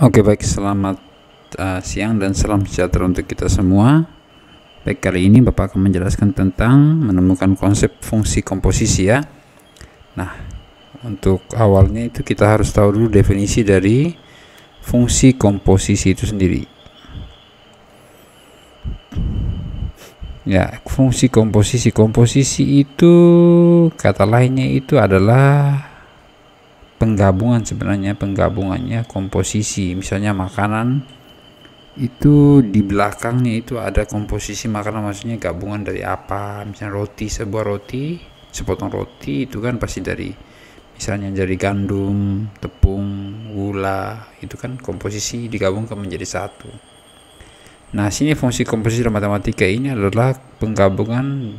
Oke, baik, selamat siang dan salam sejahtera untuk kita semua. Baik, kali ini Bapak akan menjelaskan tentang menemukan konsep fungsi komposisi ya. Nah, untuk awalnya itu kita harus tahu dulu definisi dari fungsi komposisi itu sendiri. Ya, fungsi komposisi itu kata lainnya itu adalah penggabungan, sebenarnya penggabungannya komposisi. Misalnya makanan itu di belakangnya itu ada komposisi makanan, maksudnya gabungan dari apa. Misalnya roti, sebuah roti, sepotong roti itu kan pasti dari misalnya dari gandum, tepung, gula, itu kan komposisi digabungkan menjadi satu. Nah, sini fungsi komposisi dalam matematika ini adalah penggabungan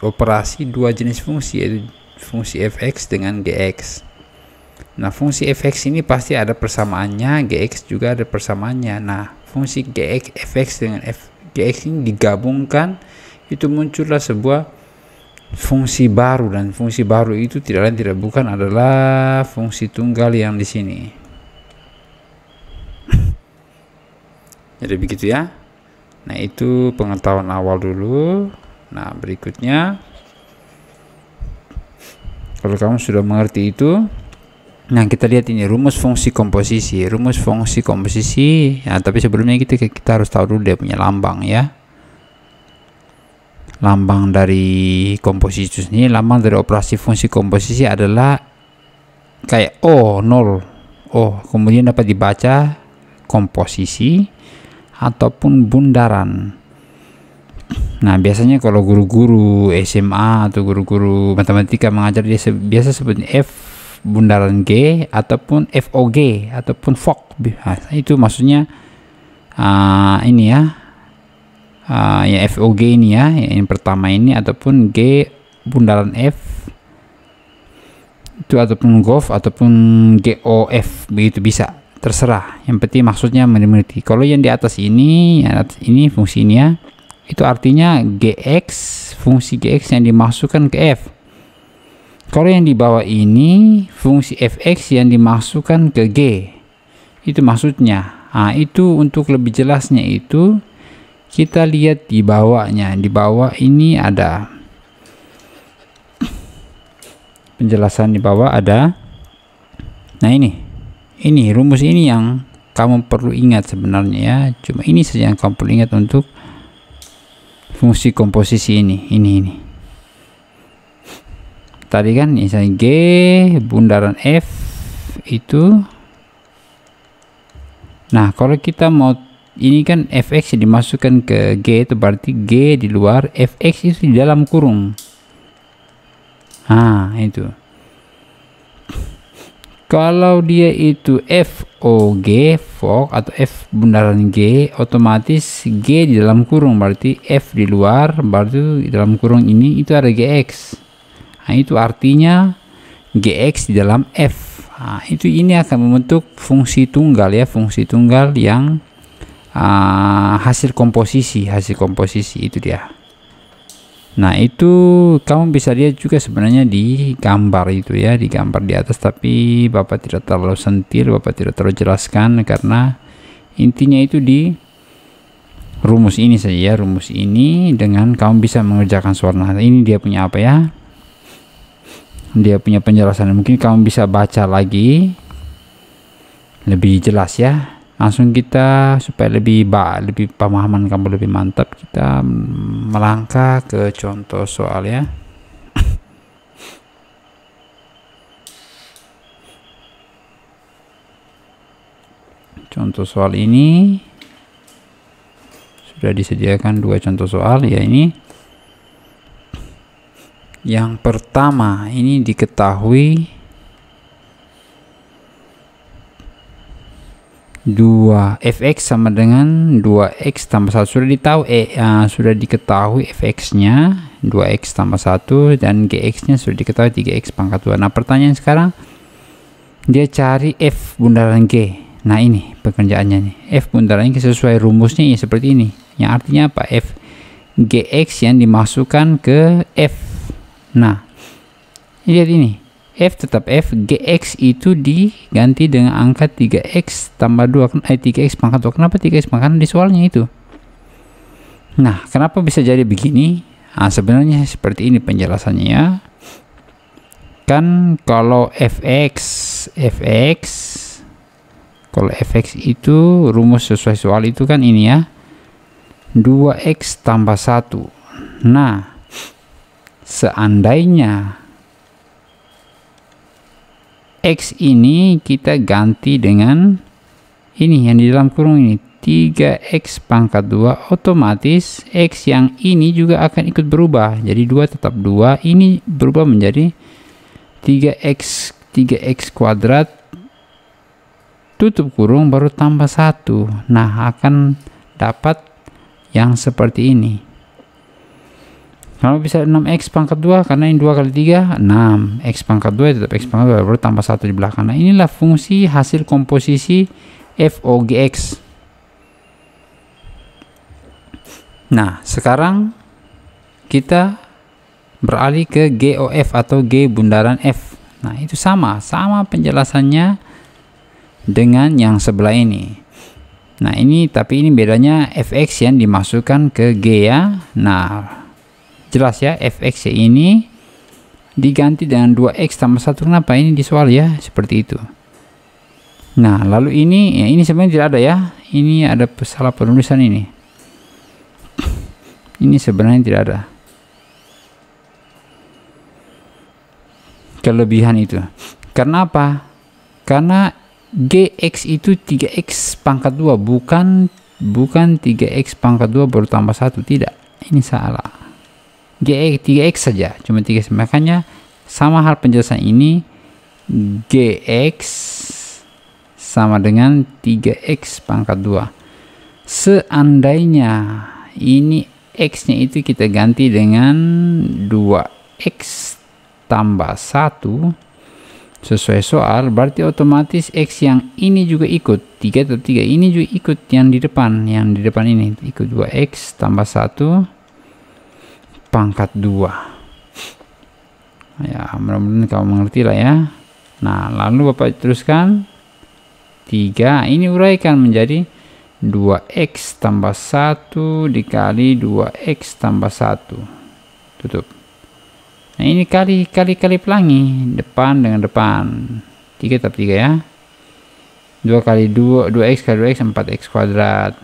operasi dua jenis fungsi, yaitu fungsi fx dengan gx. Nah, fungsi fx ini pasti ada persamaannya, gx juga ada persamaannya. Nah, fungsi gx, fx dengan gx ini digabungkan, itu muncullah sebuah fungsi baru, dan fungsi baru itu tidak lain tidak bukan adalah fungsi tunggal yang di sini. Jadi begitu ya. Nah, itu pengetahuan awal dulu. Nah, berikutnya kalau kamu sudah mengerti itu, nah, kita lihat ini rumus fungsi komposisi. Rumus fungsi komposisi, ya, tapi sebelumnya kita harus tahu dulu dia punya lambang ya. Lambang dari komposisi ini, lambang dari operasi fungsi komposisi adalah kayak O, 0. O, kemudian dapat dibaca komposisi ataupun bundaran. Nah, biasanya kalau guru-guru SMA atau guru-guru matematika mengajar, dia biasa sebutnya F bundaran G ataupun FOG ataupun FOG. Nah, itu maksudnya ini ya, ya FOG ini ya, yang pertama ini, ataupun G bundaran F itu, ataupun GOF ataupun GOF, begitu bisa, terserah, yang penting maksudnya mengerti. Kalau yang di atas ini, ini fungsi ini ya, itu artinya GX, fungsi GX yang dimasukkan ke F. Kalau yang di bawah ini fungsi fx yang dimasukkan ke G, itu maksudnya. Nah, itu untuk lebih jelasnya itu kita lihat di bawahnya. Di bawah ini ada penjelasan, di bawah ada. Nah, ini rumus ini yang kamu perlu ingat sebenarnya ya. Cuma ini saja yang kamu perlu ingat untuk fungsi komposisi ini. Ini tadi kan misalnya G bundaran F itu. Nah, kalau kita mau ini kan fx dimasukkan ke G, itu berarti G di luar, fx itu di dalam kurung. Nah, itu kalau dia itu FOG, FOG atau F bundaran G, otomatis G di dalam kurung, berarti F di luar, berarti di dalam kurung ini itu ada GX. Nah, itu artinya GX di dalam F. Nah, itu ini akan membentuk fungsi tunggal ya, fungsi tunggal yang hasil komposisi itu dia. Nah, itu kamu bisa lihat juga sebenarnya di gambar itu ya, di gambar di atas, tapi Bapak tidak terlalu sentil, Bapak tidak terlalu jelaskan karena intinya itu di rumus ini saja ya, rumus ini dengan kamu bisa mengerjakan soal. Nah, ini dia punya apa ya, dia punya penjelasan, mungkin kamu bisa baca lagi lebih jelas ya. Langsung kita supaya lebih pemahaman kamu lebih mantap, kita melangkah ke contoh soal ya. Contoh soal ini sudah disediakan dua contoh soal ya. Ini yang pertama, ini diketahui 2 fx sama dengan 2x tambah 1. Sudah ditahu sudah diketahui fx nya 2x tambah 1 dan gx nya sudah diketahui 3x pangkat 2. Nah, pertanyaan sekarang dia cari f bundaran G. Nah, ini pekerjaannya nih, f bundaran G sesuai rumusnya ya seperti ini, yang artinya apa, f gx yang dimasukkan ke f. Nah, lihat ini F tetap F, Gx itu diganti dengan angka 3x tambah 2, 3x pangkat 2. Kenapa 3x pangkat? Di soalnya itu. Nah, kenapa bisa jadi begini? Nah, sebenarnya seperti ini penjelasannya ya. Kan kalau kalau fx itu rumus sesuai soal itu kan ini ya, 2x tambah 1. Nah, seandainya X ini kita ganti dengan ini yang di dalam kurung ini, 3x pangkat 2, otomatis X yang ini juga akan ikut berubah. Jadi 2 tetap 2, ini berubah menjadi 3x kuadrat tutup kurung baru tambah 1. Nah, akan dapat yang seperti ini. Kalau bisa 6x pangkat 2, karena ini 2 kali 3, 6. X pangkat 2 tetap x pangkat 2, baru tambah 1 di belakang. Nah, inilah fungsi hasil komposisi FOGX. Nah, sekarang kita beralih ke GOF atau G bundaran F. Nah, itu sama penjelasannya dengan yang sebelah ini. Nah, tapi ini bedanya fx yang dimasukkan ke G ya. Nah, jelas ya, fx ini diganti dengan 2x tambah 1. Kenapa? Ini di soal ya, seperti itu. Nah, lalu ini, ya ini sebenarnya tidak ada ya. Ini ada salah penulisan ini. Ini sebenarnya tidak ada kelebihan itu. Karena apa? Karena Gx itu 3x pangkat 2, bukan 3x pangkat 2 baru tambah 1, tidak. Ini salah. 3x saja, cuma 3x. Makanya sama hal penjelasan ini, Gx sama dengan 3x pangkat 2. Seandainya ini x nya itu kita ganti dengan 2x tambah 1 sesuai soal, berarti otomatis x yang ini juga ikut 3 atau 3, ini juga ikut yang di depan ini ikut 2x tambah 1 pangkat 2 ya. Mudah-mudahan kamu mengerti lah ya. Nah, lalu Bapak teruskan 3, ini uraikan menjadi 2x tambah 1 dikali 2x tambah 1 tutup. Nah, ini kali pelangi depan dengan depan, 3 tetap 3 ya. 2 kali 2x kali 2x 4x kuadrat.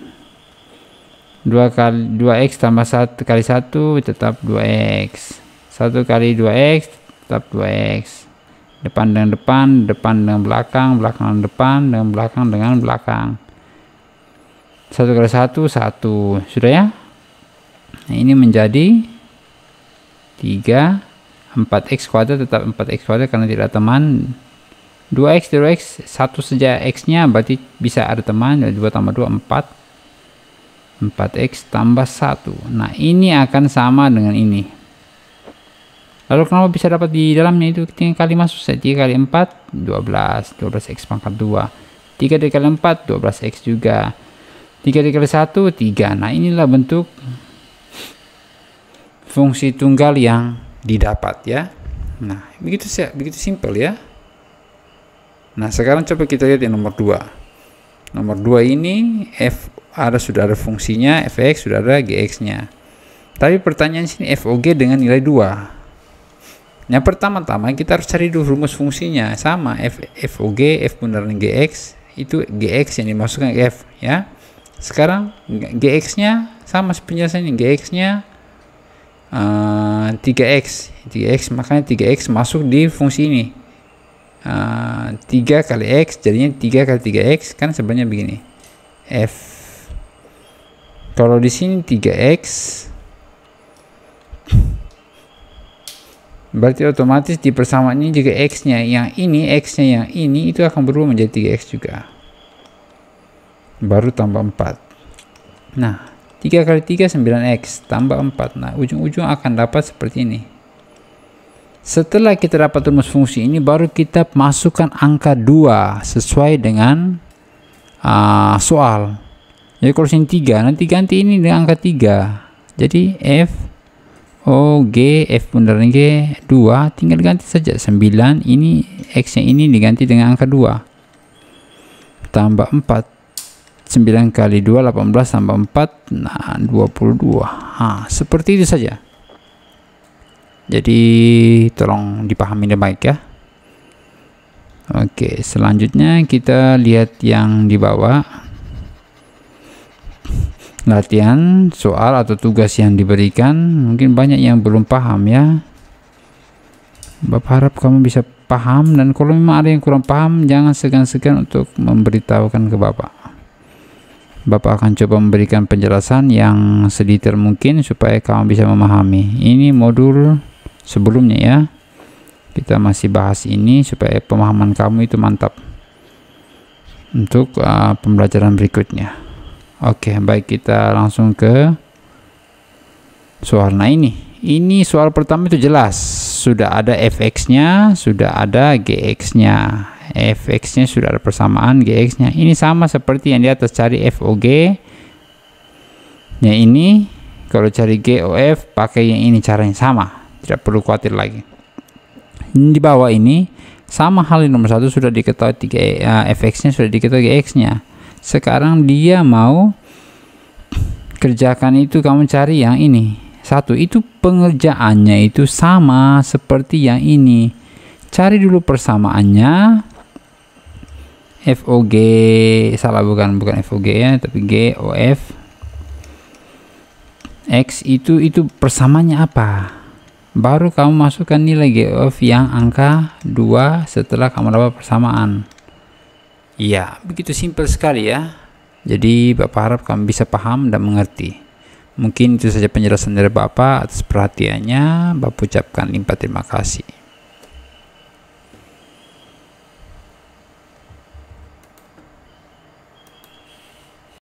2x tambah 1 kali 1 tetap 2x. 1 kali 2x tetap 2x. Depan dengan depan dengan belakang, belakang dengan depan dengan belakang dengan belakang. 1 kali 1 1. Sudah ya? Nah, ini menjadi 3 4x kuadrat tetap 4x kuadrat karena tidak ada teman. 2x 1 saja x nya, berarti bisa ada teman. 2 tambah 2 4. 4x tambah 1. Nah, ini akan sama dengan ini. Lalu kenapa bisa dapat di dalamnya itu? Tinggal kali masuk saja. 3 kali 4 12x pangkat 2. 3 dikali 4 12x juga. 3 dikali 1 3. Nah, inilah bentuk fungsi tunggal yang didapat ya. Nah, begitu simpel ya. Nah, sekarang coba kita lihat yang nomor 2. Nomor 2 ini sudah ada fungsinya, fx sudah ada gx nya. Tapi pertanyaan sini FOG dengan nilai 2. Yang pertama-tama kita harus cari dulu rumus fungsinya. Sama FOG, F bundaran gx, itu gx yang dimasukkan ke F ya. Sekarang gx nya sama penjelasannya, gx nya 3x, makanya 3x masuk di fungsi ini. 3 kali x jadinya 3 kali 3x, kan sebenarnya begini. F kalau di sini 3x berarti otomatis di persamaan ini juga x nya yang ini itu akan berubah menjadi 3x juga, baru tambah 4. Nah, 3 kali 3 9x tambah 4. Nah, ujung-ujung akan dapat seperti ini. Setelah kita dapat rumus fungsi ini, baru kita masukkan angka 2 sesuai dengan soal. Jadi kalau sini 3, nanti ganti ini dengan angka 3. Jadi O, G, F bundaran G 2, tinggal ganti saja 9, ini X nya ini diganti dengan angka 2 tambah 4, 9 kali 2 18 tambah 4, nah 22. Seperti itu saja. Jadi tolong dipahami dengan baik ya. Oke, selanjutnya kita lihat yang di bawah. Latihan soal atau tugas yang diberikan, mungkin banyak yang belum paham ya. Bapak harap kamu bisa paham, dan kalau memang ada yang kurang paham, jangan segan-segan untuk memberitahukan ke Bapak. Bapak akan coba memberikan penjelasan yang sedetail mungkin supaya kamu bisa memahami. Ini modul sebelumnya ya. Kita masih bahas ini supaya pemahaman kamu itu mantap untuk pembelajaran berikutnya. Oke, baik, kita langsung ke soal. Nah, ini soal pertama itu jelas, sudah ada fx-nya, sudah ada gx-nya. Fx-nya sudah ada persamaan, gx-nya ini sama seperti yang di atas, cari fog. Nah, ini kalau cari gof pakai yang ini, caranya sama, tidak perlu khawatir lagi. Ini di bawah ini sama hal, di nomor 1 sudah diketahui fx-nya, sudah diketahui gx-nya. Sekarang dia mau kerjakan itu, kamu cari yang ini. 1 itu pengerjaannya itu sama seperti yang ini. Cari dulu persamaannya. FOG, salah, bukan FOG ya, tapi GOF. X itu persamaannya apa? Baru kamu masukkan nilai GOF yang angka 2 setelah kamu dapat persamaan. Iya, begitu simpel sekali ya. Jadi Bapak harap kamu bisa paham dan mengerti. Mungkin itu saja penjelasan dari Bapak. Atas perhatiannya Bapak ucapkan limpah terima kasih.